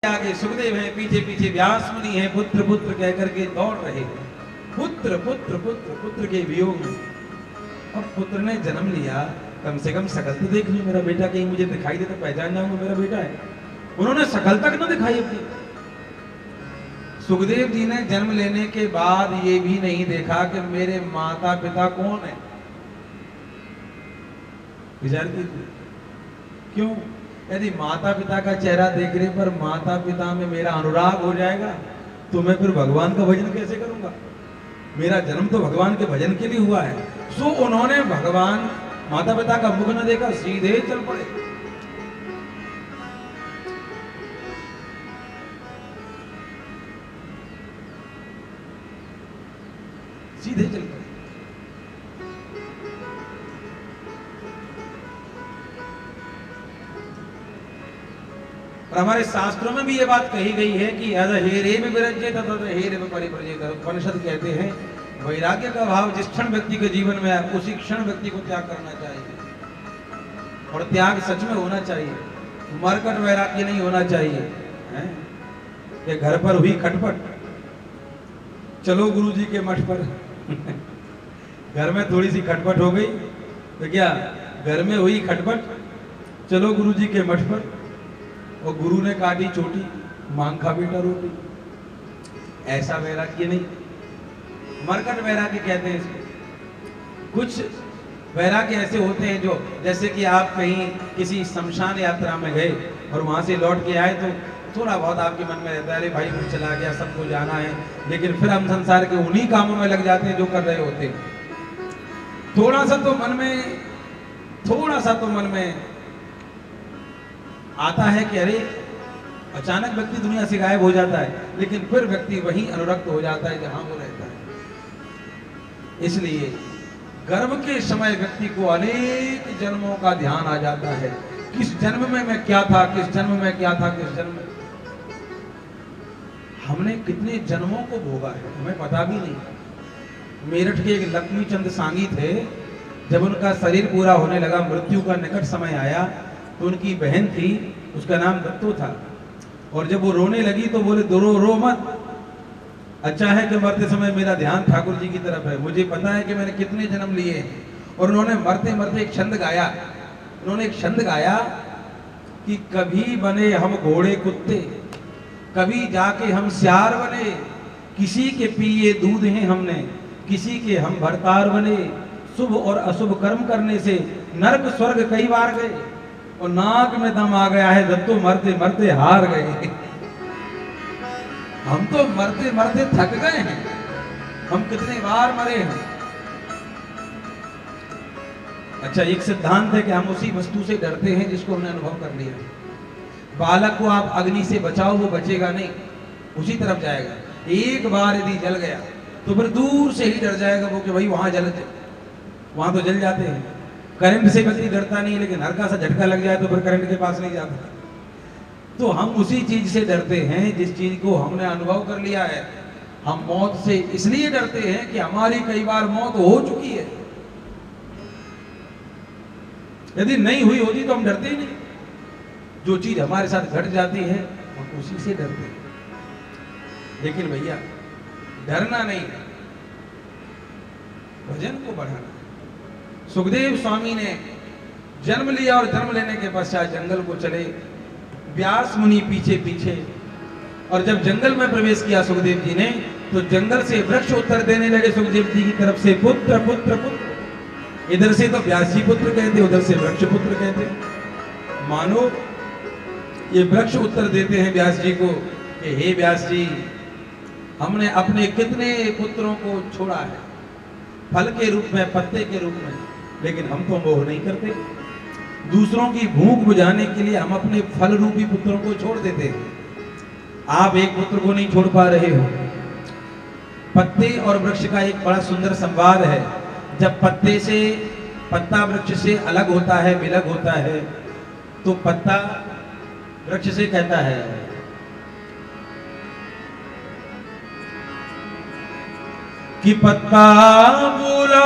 आगे सुखदेव है, पीछे पीछे व्यास मुनि है, पुत्र पुत्र कह करके दौड़ रहे। पुत्र पुत्र पुत्र पुत्र के वियोग में अब पुत्र ने जन्म लिया, कम से कम शकल तो देख ली, मेरा बेटा कहीं मुझे दिखाई दे तो पहचान जाऊंगा मेरा बेटा है। उन्होंने शकल तक न दिखाई अपनी। सुखदेव जी ने जन्म लेने के बाद ये भी नहीं देखा कि मेरे माता पिता कौन है। विचार कीजिए, क्यों? यदि माता पिता का चेहरा देखने पर माता पिता में मेरा अनुराग हो जाएगा तो मैं फिर भगवान का भजन कैसे करूंगा? मेरा जन्म तो भगवान के भजन के लिए हुआ है। सो उन्होंने भगवान माता पिता का मुख न देखा, सीधे चल पड़े। सीधे चल पड़े। और हमारे शास्त्रों में भी ये बात कही गई है कि हेरे में विरज्य तथा हेरे में परिव्रजित। उपनिषद कहते हैं वैराग्य का भाव जिस क्षण व्यक्ति के जीवन में है उसी क्षण व्यक्ति को त्याग करना चाहिए। और त्याग सच में होना चाहिए, मरकट वैराग्य नहीं होना चाहिए है? कि घर पर हुई खटपट, चलो गुरुजी के मठ पर घर में थोड़ी सी खटपट हो गई तो क्या घर में हुई खटपट, चलो गुरुजी के मठ पर, और गुरु ने काटी चोटी, मांग खा बेटा रोटी। ऐसा वैराग्य नहीं, मरकट वैराग्य कहते हैं इसको। कुछ वैराग्य ऐसे होते हैं जो, जैसे कि आप कहीं किसी शमशान यात्रा में गए और वहां से लौट के आए तो थोड़ा बहुत आपके मन में रहता है, अरे भाई वो चला गया, सबको जाना है, लेकिन फिर हम संसार के उन्हीं कामों में लग जाते हैं जो कर रहे होते हैं। थोड़ा सा तो मन में आता है कि अरे अचानक व्यक्ति दुनिया से गायब हो जाता है, लेकिन फिर व्यक्ति वहीं अनुरक्त हो जाता है जहां वो रहता है। इसलिए गर्भ के समय व्यक्ति को अनेक जन्मों का ध्यान आ जाता है, किस जन्म में मैं क्या था, किस जन्म में क्या था, किस जन्म में हमने कितने जन्मों को भोगा है हमें पता भी नहीं। मेरठ के एक लक्ष्मी चंद सांगी थे, जब उनका शरीर पूरा होने लगा, मृत्यु का निकट समय आया, तो उनकी बहन थी, उसका नाम दत्तो था, और जब वो रोने लगी तो बोले दो रो मत, अच्छा है कि मरते समय मेरा ध्यान ठाकुर जी की तरफ है, मुझे पता है कि मैंने कितने जन्म लिए हैं। और उन्होंने मरते मरते एक छंद गाया, उन्होंने एक छंद गाया कि कभी बने हम घोड़े कुत्ते, कभी जाके हम सियार बने, किसी के पिए दूध हैं हमने, किसी के हम भरतार बने, शुभ और अशुभ कर्म करने से नरक स्वर्ग कई बार गए, और नाक में दम आ गया है दत्तो मरते मरते हार गए। हम तो मरते मरते थक गए हैं, हम कितने बार मरे हैं। अच्छा, एक सिद्धांत है कि हम उसी वस्तु से डरते हैं जिसको हमने अनुभव कर लिया है। बालक को आप अग्नि से बचाओ, वो बचेगा नहीं, उसी तरफ जाएगा। एक बार यदि जल गया तो फिर दूर से ही डर जाएगा वो कि भाई वहां तो जल जाते हैं। करंट से व्यक्ति डरता नहीं, लेकिन हल्का सा झटका लग जाए तो फिर करंट के पास नहीं जाता। तो हम उसी चीज से डरते हैं जिस चीज को हमने अनुभव कर लिया है। हम मौत से इसलिए डरते हैं कि हमारी कई बार मौत हो चुकी है। यदि नहीं हुई होती तो हम डरते ही नहीं। जो चीज हमारे साथ घट जाती है हम उसी से डरते हैं। लेकिन भैया डरना नहीं, भजन को बढ़ाना। सुखदेव स्वामी ने जन्म लिया और जन्म लेने के पश्चात जंगल को चले, व्यास मुनि पीछे पीछे। और जब जंगल में प्रवेश किया सुखदेव जी ने, तो जंगल से वृक्ष उत्तर देने लगे सुखदेव जी की तरफ से, पुत्र पुत्र पुत्र। इधर से तो व्यास जी पुत्र कहते, उधर से वृक्ष पुत्र कहते। मानो ये वृक्ष उत्तर देते हैं व्यास जी को कि हे व्यास जी, हमने अपने कितने पुत्रों को छोड़ा है, फल के रूप में, पत्ते के रूप में, लेकिन हम तो मोह नहीं करते। दूसरों की भूख बुझाने के लिए हम अपने फल रूपी पुत्रों को छोड़ देते हैं। आप एक पुत्र को नहीं छोड़ पा रहे हो। पत्ते और वृक्ष का एक बड़ा सुंदर संवाद है। जब पत्ता वृक्ष से अलग होता है, विलग होता है, तो पत्ता वृक्ष से कहता है कि पत्ता बोला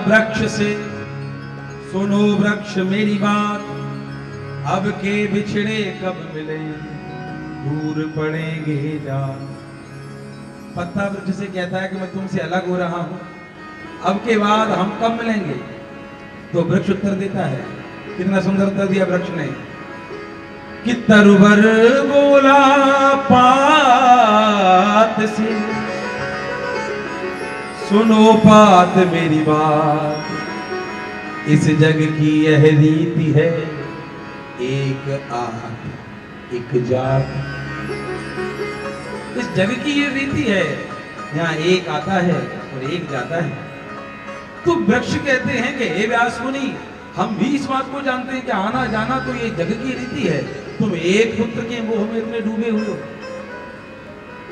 वृक्ष से, सुनो वृक्ष मेरी बात, अब के बिछड़े कब मिले, दूर पड़ेंगे जान। पत्ता वृक्ष से कहता है कि मैं तुमसे अलग हो रहा हूं, अब के बाद हम कब मिलेंगे? तो वृक्ष उत्तर देता है, कितना सुंदर उत्तर दिया वृक्ष ने कि तरुवर बोला पात से, सुनो पात मेरी बात, इस जग की यह रीति है, एक आत एक जात। इस जग की ये रीति है, यहाँ एक आता है और एक जाता है। तो वृक्ष कहते हैं कि हे व्यास मुनि, हम भी इस बात को जानते हैं कि आना जाना तो ये जग की रीति है, तुम एक पुत्र के मोह में इतने डूबे हुए हो।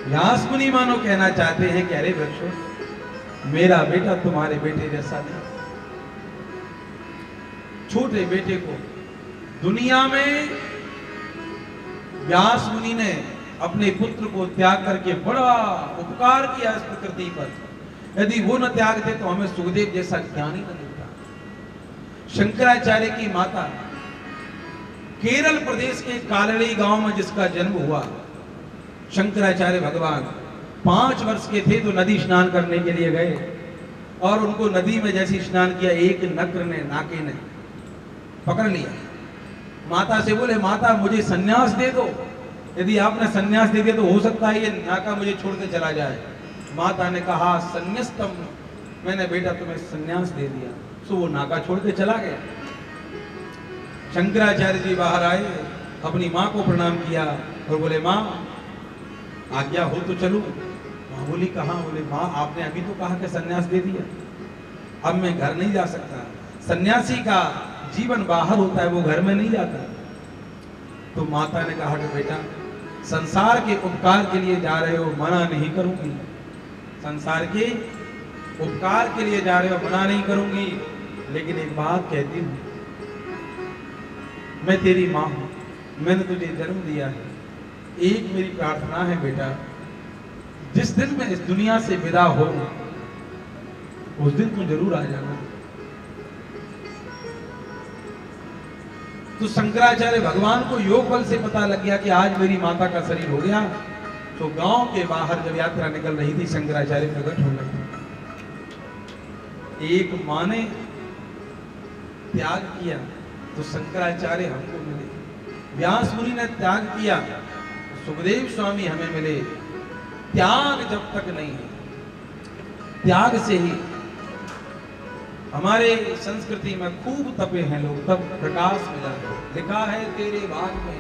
व्यास मुनि मानो कहना चाहते हैं कि अरे वृक्षो, मेरा बेटा तुम्हारे बेटे जैसा नहीं। छोटे बेटे को दुनिया में व्यास मुनि ने अपने पुत्र को त्याग करके बड़ा उपकार किया इस प्रकृति पर। यदि वो न त्यागते तो हमें सुखदेव जैसा ज्ञान ही न मिलता। शंकराचार्य की माता केरल प्रदेश के कालड़ी गांव में जिसका जन्म हुआ, शंकराचार्य भगवान 5 वर्ष के थे तो नदी स्नान करने के लिए गए और उनको नदी में जैसे स्नान किया, एक नक्र ने नाके ने पकड़ लिया। माता से बोले, माता मुझे सन्यास दे दो, यदि आपने सन्यास दे दिया तो हो सकता है ये नाका मुझे छोड़ के चला जाए। माता ने कहा, सन्यास्तम, मैंने बेटा तुम्हें सन्यास दे दिया। सो वो नाका छोड़ के चला गया। शंकराचार्य जी बाहर आए, अपनी माँ को प्रणाम किया और बोले, माँ आज्ञा हो तो चलूं। माँ बोली, कहाँ? बोले, माँ आपने अभी तो कहा कि सन्यास दे दिया, अब मैं घर नहीं जा सकता। सन्यासी का जीवन बाहर होता है, वो घर में नहीं जाता। तो माता ने कहा कि बेटा, संसार के उपकार के लिए जा रहे हो, मना नहीं करूंगी। संसार के उपकार के लिए जा रहे हो, मना नहीं करूंगी, लेकिन एक बात कहती हूं, मैं तेरी माँ हूं, मैंने तुझे जन्म दिया है। एक मेरी प्रार्थना है बेटा, जिस दिन मैं इस दुनिया से विदा हो उस दिन तू जरूर आ जाना। तो शंकराचार्य भगवान को योग बल से पता लग गया कि आज मेरी माता का शरीर हो गया। तो गांव के बाहर जब यात्रा निकल रही थी, शंकराचार्य प्रकट हो गए। एक मां ने त्याग किया तो शंकराचार्य हमको मिले, व्यास मुनि ने त्याग किया तो सुखदेव स्वामी हमें मिले। त्याग जब तक नहीं है, त्याग से ही हमारे संस्कृति में खूब तपे हैं लोग, तब प्रकाश मिला। लिखा है तेरे भाग में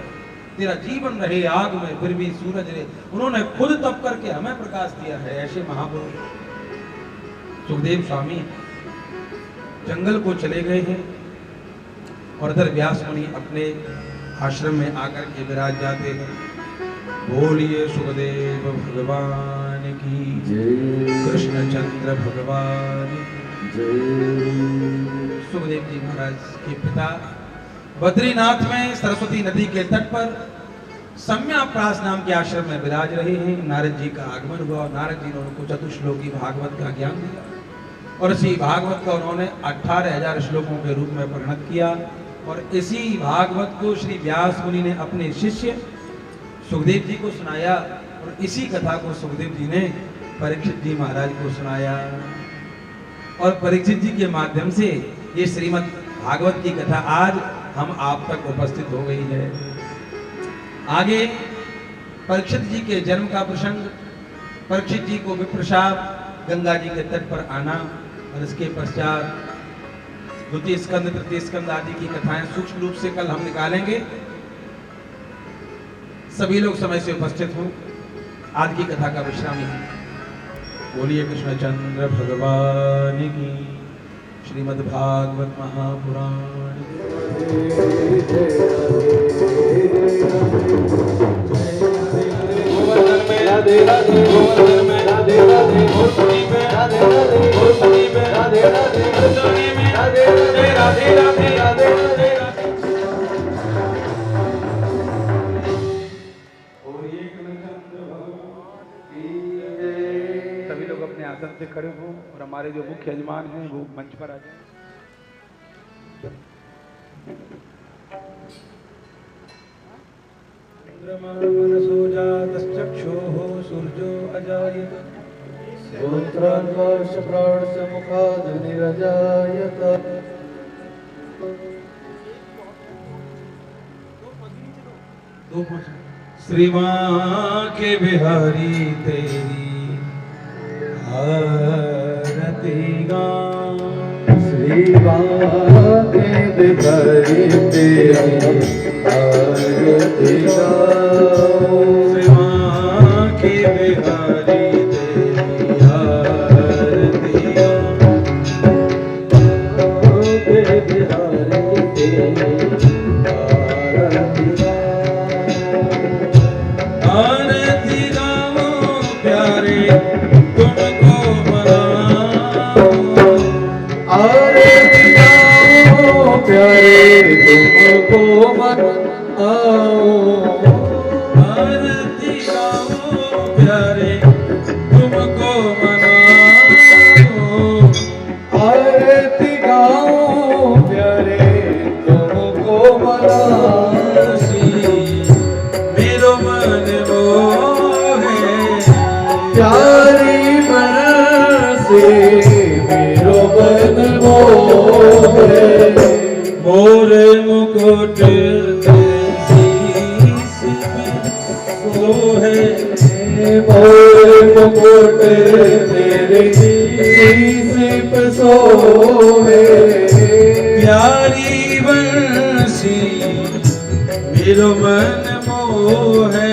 तेरा जीवन रहे आग में, फिर भी सूरज रहे। उन्होंने खुद तप करके हमें प्रकाश दिया है। ऐसे महापुरुष सुखदेव स्वामी जंगल को चले गए हैं और इधर व्यास मुनि अपने आश्रम में आकर के विराज जाते हैं। बोलिए सुखदेव भगवान की जय, कृष्णचंद्र भगवान की जय। सुखदेव जी महाराज के पिता बद्रीनाथ में सरस्वती नदी के तट पर सम्याप्रास नाम के आश्रम में विराज रहे हैं। नारद जी का आगमन हुआ और नारद जी ने उनको चतुश्लोकी भागवत का ज्ञान दिया और इसी भागवत का उन्होंने 18,000 श्लोकों के रूप में परिणत किया। और इसी भागवत को श्री व्यास मुनि ने अपने शिष्य सुखदेव जी को सुनाया और इसी कथा को सुखदेव जी ने परीक्षित जी महाराज को सुनाया। और परीक्षित जी के माध्यम से ये श्रीमद् भागवत की कथा आज हम आप तक उपस्थित हो गई है। आगे परीक्षित जी के जन्म का प्रसंग, परीक्षित जी को विप्रशाप, गंगा जी के तट पर आना और इसके पश्चात द्वितीय स्कंद, तृतीय स्कंद आदि की कथाएं सूक्ष्म रूप से कल हम निकालेंगे। सभी लोग समय से उपस्थित हों। आज की कथा का विश्राम है। बोलिए कृष्णचंद्र भगवान की, श्रीमद् भागवत महापुराण। राधे राधे गोवर्धन में, राधे राधे गोपुरी में, राधे राधे गोपुरी में, राधे राधे गोपुरी में, राधे राधे राधे राधे राधे राधे। सभी लोग अपने आसन से खड़े हों और हमारे जो मुख्य यजमान हैं वो मंच पर आ जाएं। चंद्रमा मनसो जातश्चक्षुः सूर्यो अजायत श्रोत्रान्वर्ष प्राणसमुखादनिरजायत श्री माँ के बिहारी तेरी आरती गाऊं श्री माँ के बिहारी तेरी आरती गाऊं श्री माँ के बिहारी तेरी आरती गाऊं के बिहारी तेरी आरती गाऊं प्यारे तुमको मनाऊं आरती गाऊं प्यारे तुमको मनाऊं आरती गाऊं प्यारे तुमको मनाऊं आरती गाऊं प्यारे तुमको मनाऊं मेरो मन मोहे प्यारी मन से मेरो मन मोहे मोर मुकुट शीश में सोहे मोर मुकुट तेरे शीश पे सोहे प्यारी बंसी मेरो मन मोहे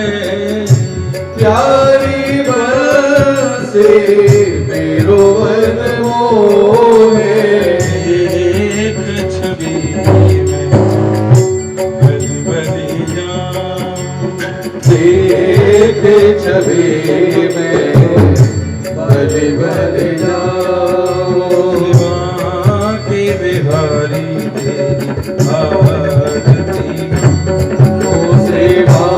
प्यारी बंसी मेरो मन मोहे एक छवि में बलि बलि जाऊं देख छवि में बलि बलि जाऊं माँ के बिहारी तेरी आरती सेवा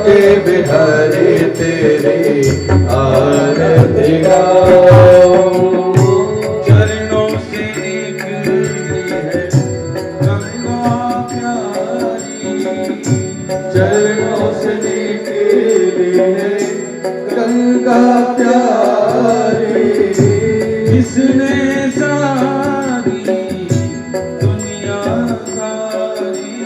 के बिहारी तेरी आरती गाऊं चरणों से निकली है गंगा प्यारी चरणों से निकली है गंगा प्यारी किसने सारी दुनिया तारी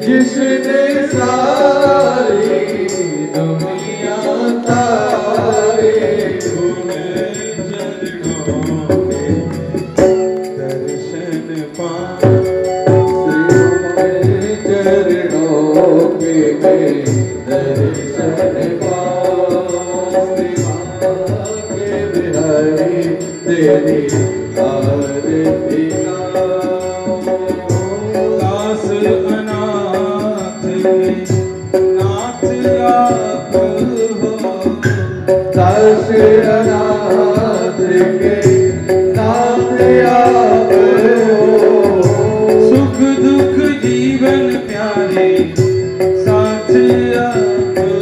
जिसने सारी दुनिया तारी दर्शन पा चरणों के दर्शन पाऊं श्री माँ के बिहारी तेरी आरती गाऊं दास अनाथ के नाथ आप हो दास अनाथ के नाथ आप हो सुख दुख जीवन प्यारे साथ आप हो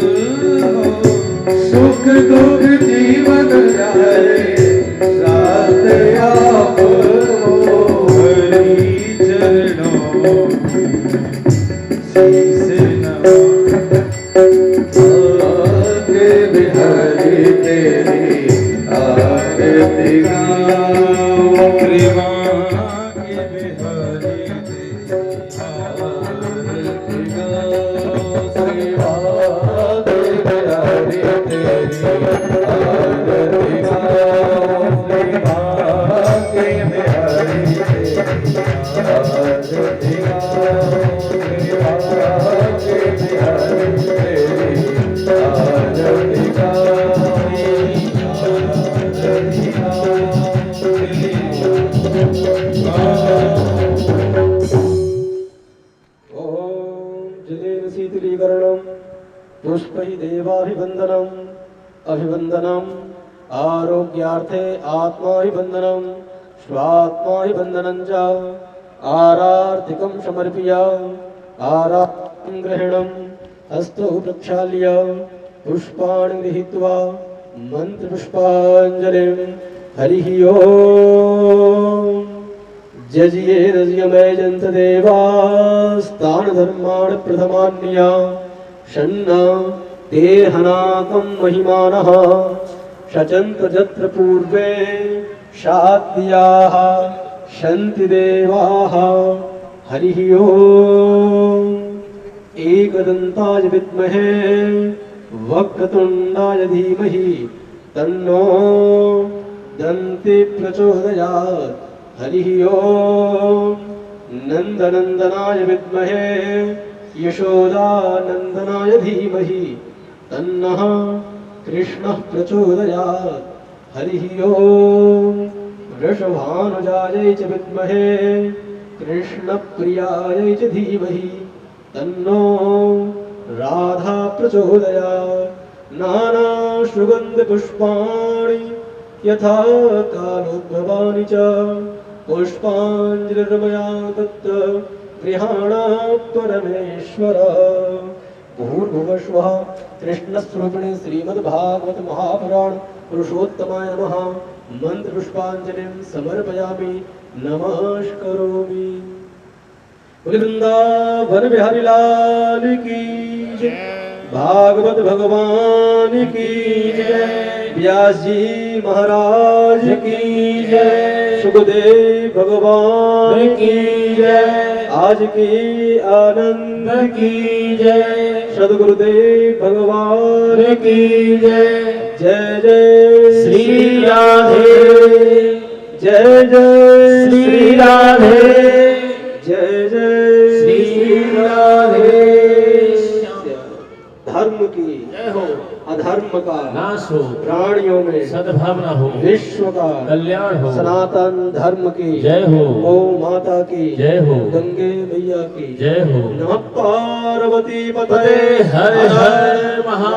सुख दुख जीवन प्यारे साथ आप हो हरि चरणों शीश नवा के बिहारी तेरी आरती गाऊं श्री माँ के बिहारी तेरी आरती गाऊं श्री माँ के बिहारी तेरी आरती गाऊं श्री माँ के बिहारी तेरी आरती गाऊं श्री माँ के बिहारी तेरी आरती जलेन शीतलीकरणं पुष्पैः देवाभिवन्दनम् अभिवन्दनम् आरोग्यार्थे आत्माभिवन्दनं स्वात्माभिवन्दनं च आरार्तिकं समर्प्य आराधनं ग्रहणं हस्तौ प्रक्षाल्य पुष्पाणि गृहीत्वा मन्त्रपुष्पाञ्जलिं हरिः ओम् जजिये रजयमय जन्त देवास्तान् धर्मान् प्रथमान्या शन्न देहनाकं महिमानः शचन्त जत्र पूर्वे शाद्याः शन्ति देवाः हरिः ओम् एकदन्ताय विद्महे वक्रतुण्डाय धीमहि तन्नो दन्ति प्रचोदयात् हरिः ओम् नन्दनन्दनाय विद्महे यशोदानन्दनाय धीमहि तन्नः कृष्णः प्रचोदयात् हरिः ओम् वृषभानुजायै च विद्महे कृष्णप्रियायै च धीमहि तन्नो राधा प्रचोदयात् नानासुगन्धपुष्पाणि यथा कालोद्भवानि च पुष्पाञ्जलिर्मया दत्त गृहाणा परमेश्वर भूर्भुवस्वः कृष्णस्वरूपिणे श्रीमद्भागवत महापुराण पुरुषोत्तमाय नमः मंत्रपुष्पाञ्जलिं समर्पयामि नमस्करोमि। वृंदावन बिहारी लाल की जय, भागवत भगवान की जय, व्यास जी महाराज की जय, सुखदेव भगवान की जय, आज की आनंद की जय, सद्गुरुदेव भगवान की जय। जय जय श्री राधे, जय जय श्री राधे, जय जय श्री राधे। धर्म की जय हो, अधर्म का नाश हो, प्राणियों में सद्भावना हो, विश्व का कल्याण हो, सनातन धर्म की जय हो, गौ माता की जय हो, गंगे मैया की जय हो। नमः पार्वती पते हर हर महादेव।